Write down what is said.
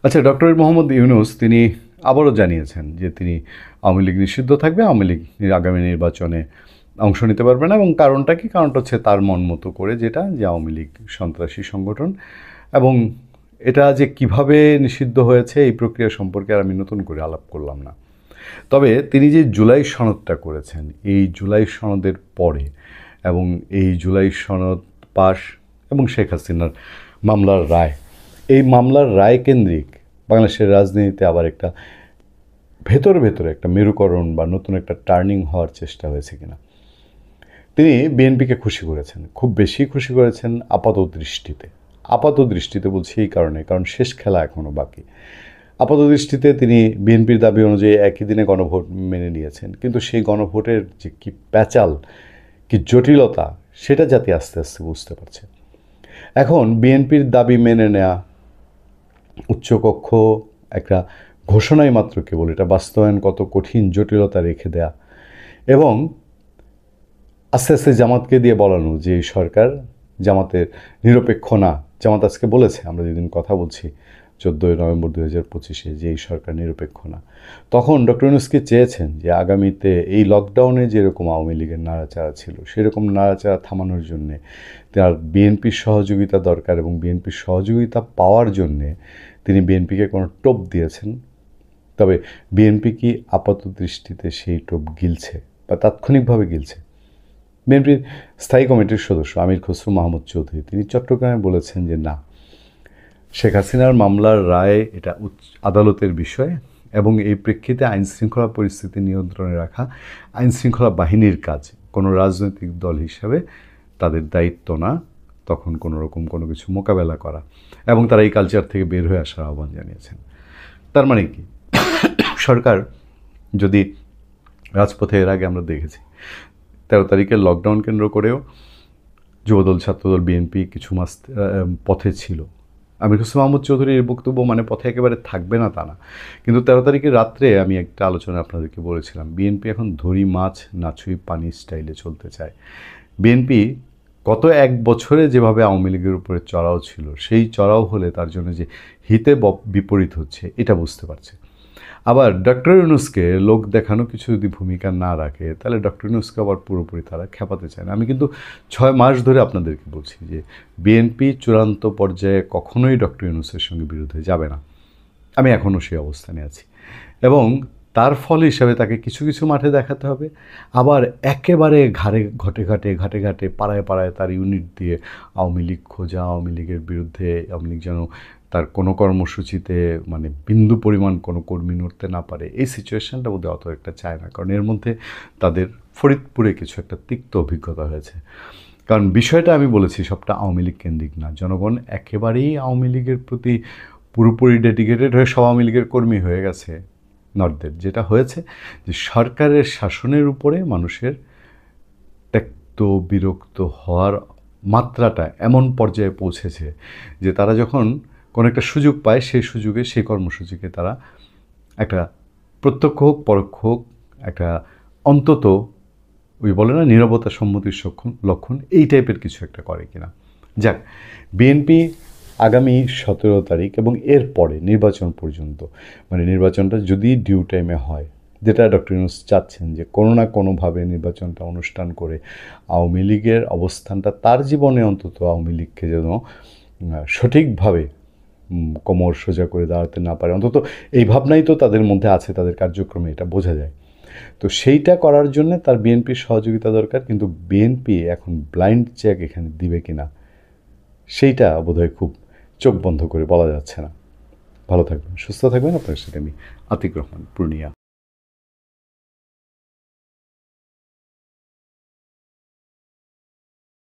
আচ্ছা, ডক্টর মোহাম্মদ ইউনূস তিনি আবারও জানিয়েছেন যে তিনি আওয়ামী লীগ নিষিদ্ধ থাকবে, আওয়ামী লীগ আগামী নির্বাচনে অংশ নিতে পারবে না। এবং কারণটা কি? কারণটা হচ্ছে তার মন মতো করে, যেটা যে আওয়ামী লীগ সন্ত্রাসী সংগঠন। এবং এটা যে কিভাবে নিষিদ্ধ হয়েছে এই প্রক্রিয়া সম্পর্কে আর আমি নতুন করে আলাপ করলাম না। তবে তিনি যে জুলাই সনদটা করেছেন, এই জুলাই সনদের পরে এবং এই জুলাই সনদ পাশ এবং শেখ হাসিনার মামলার রায়, এই মামলার রায় কেন্দ্রিক বাংলাদেশের রাজনীতিতে আবার একটা ভেতরে একটা মেরুকরণ বা নতুন একটা টার্নিং হওয়ার চেষ্টা হয়েছে কিনা। তিনি বিএনপিকে খুশি করেছেন, খুব বেশি খুশি করেছেন আপাত দৃষ্টিতে বলছি এই কারণ শেষ খেলা এখনও বাকি। আপাত দৃষ্টিতে তিনি বিএনপির দাবি অনুযায়ী একই দিনে গণভোট মেনে নিয়েছেন, কিন্তু সেই গণভোটের যে কি প্যাচাল, কি জটিলতা, সেটা জাতি আস্তে আস্তে বুঝতে পারছে। এখন বিএনপির দাবি মেনে নেওয়া উচ্চকক্ষ একটা ঘোষণাই মাত্র কেবল, এটা বাস্তবায়ন কত কঠিন, জটিলতা রেখে দেয়া, এবং আস্তে আস্তে জামাতকে দিয়ে বলানো যে এই সরকার জামাতের নিরপেক্ষ না। জামাত আজকে বলেছে, আমরা যেদিন কথা বলছি 14 নভেম্বর 2025 যে এই সরকার নিরপেক্ষ না। তখন ডক্টর ইউনূসকে চেয়েছেন যে আগামীতে এই লকডাউনে যেরকম আওয়ামী লীগের নাড়াচাড়া ছিল, সেরকম নাড়াচাড়া থামানোর জন্যে তার বিএনপির সহযোগিতা দরকার, এবং বিএনপির সহযোগিতা পাওয়ার জন্যে তিনি বিএনপিকে কোনো টোপ দিয়েছেন। তবে বিএনপি কি আপাত দৃষ্টিতে সেই টোপ গিলছে বা তাৎক্ষণিকভাবে গিলছে? বিএনপির স্থায়ী কমিটির সদস্য আমির খসরু মাহমুদ চৌধুরী তিনি চট্টগ্রামে বলেছেন যে না, শেখ হাসিনার মামলার রায় এটা আদালতের বিষয়, এবং এই প্রেক্ষিতে আইনশৃঙ্খলা পরিস্থিতি নিয়ন্ত্রণে রাখা আইনশৃঙ্খলা বাহিনীর কাজ, কোনো রাজনৈতিক দল হিসাবে তাদের দায়িত্ব না তখন কোনো রকম কোনো কিছু মোকাবেলা করা, এবং তারা এই কালচার থেকে বের হয়ে আসার আহ্বান জানিয়েছেন। তার মানে কি, সরকার যদি রাজপথে, এর আগে আমরা দেখেছি 13 তারিখের লকডাউন কেন্দ্র করেও যুবদল, ছাত্রদল, বিএনপি কিছু মাস পথে ছিল। আমির হোসেন মাহমুদ চৌধুরীর বক্তব্য মানে পথে একেবারে থাকবে না তা না, কিন্তু 13 তারিখের রাত্রে আমি একটা আলোচনা আপনাদেরকে বলেছিলাম, বিএনপি এখন ধরি মাছ না ছুঁই পানি স্টাইলে চলতে চায়। বিএনপি গত এক বছরে যেভাবে আওয়ামী লীগের উপরে চড়াও ছিল, সেই চড়াও হলে তার জন্য যে হিতে বিপরীত হচ্ছে এটা বুঝতে পারছে। আবার ডক্টর ইউনূসকে লোক দেখানো কিছু যদি ভূমিকা না রাখে, তাহলে ডক্টর ইউনূসকে আবার পুরোপুরি তারা খেপাতে চায় না। আমি কিন্তু 6 মাস ধরে আপনাদেরকে বলছি যে বিএনপি চূড়ান্ত পর্যায়ে কখনোই ডক্টর ইউনূসের সঙ্গে বিরুদ্ধে যাবে না। আমি এখনও সেই অবস্থানে আছি, এবং তার ফল হিসাবে তাকে কিছু কিছু মাঠে দেখাতে হবে, আবার একেবারে ঘাটে ঘাটে পাড়ায় তার ইউনিট দিয়ে আওয়ামী লীগ খোঁজা, আওয়ামী লীগের বিরুদ্ধে আওয়ামী লীগ যেন তার কোনো কর্মসূচিতে মানে বিন্দু পরিমাণ কোনো কর্মী নড়তে না পারে, এই সিচুয়েশানটা বোধহয় অত একটা চায় না। কারণ এর মধ্যে তাদের ফরিদপুরে কিছু একটা তিক্ত অভিজ্ঞতা হয়েছে। কারণ বিষয়টা আমি বলেছি সবটা আওয়ামী লীগ কেন্দ্রিক না, জনগণ একেবারেই আওয়ামী লীগের প্রতি পুরোপুরি ডেডিকেটেড হয়ে সব আওয়ামী লীগের কর্মী হয়ে গেছে নর্থদের। যেটা হয়েছে যে সরকারের শাসনের উপরে মানুষের ত্যক্ত বিরক্ত হওয়ার মাত্রাটা এমন পর্যায়ে পৌঁছেছে যে তারা যখন কোনো একটা সুযোগ পায়, সেই সুযোগে সেই কর্মসূচিকে তারা একটা প্রত্যক্ষ হোক পরোক্ষ হোক একটা অন্তত ওই বলে না নীরবতা সম্মতির লক্ষণ, এই টাইপের কিছু একটা করে কিনা। যাক, বিএনপি আগামী 17 তারিখ এবং এর পরে নির্বাচন পর্যন্ত, মানে নির্বাচনটা যদি ডিউ টাইমে হয়, যেটা ডক্টর ইউনূস চাচ্ছেন যে কোনো না কোনোভাবে নির্বাচনটা অনুষ্ঠান করে আওয়ামী লীগের অবস্থানটা তার জীবনে অন্তত আওয়ামী লীগকে যেন সঠিকভাবে কোমর সোজা করে দাঁড়াতে না পারে, অন্তত এই ভাবনাই তো তাদের মধ্যে আছে, তাদের কার্যক্রমে এটা বোঝা যায়। তো সেইটা করার জন্য তার বিএনপির সহযোগিতা দরকার, কিন্তু বিএনপি এখন ব্লাইন্ড চেক এখানে দিবে কিনা সেইটা বোধহয় খুব চোখ বন্ধ করে বলা যাচ্ছে না। ভালো থাকবেন, সুস্থ থাকবেন। আপনার সাথে আমি আতিক রহমান, পূর্ণিয়া।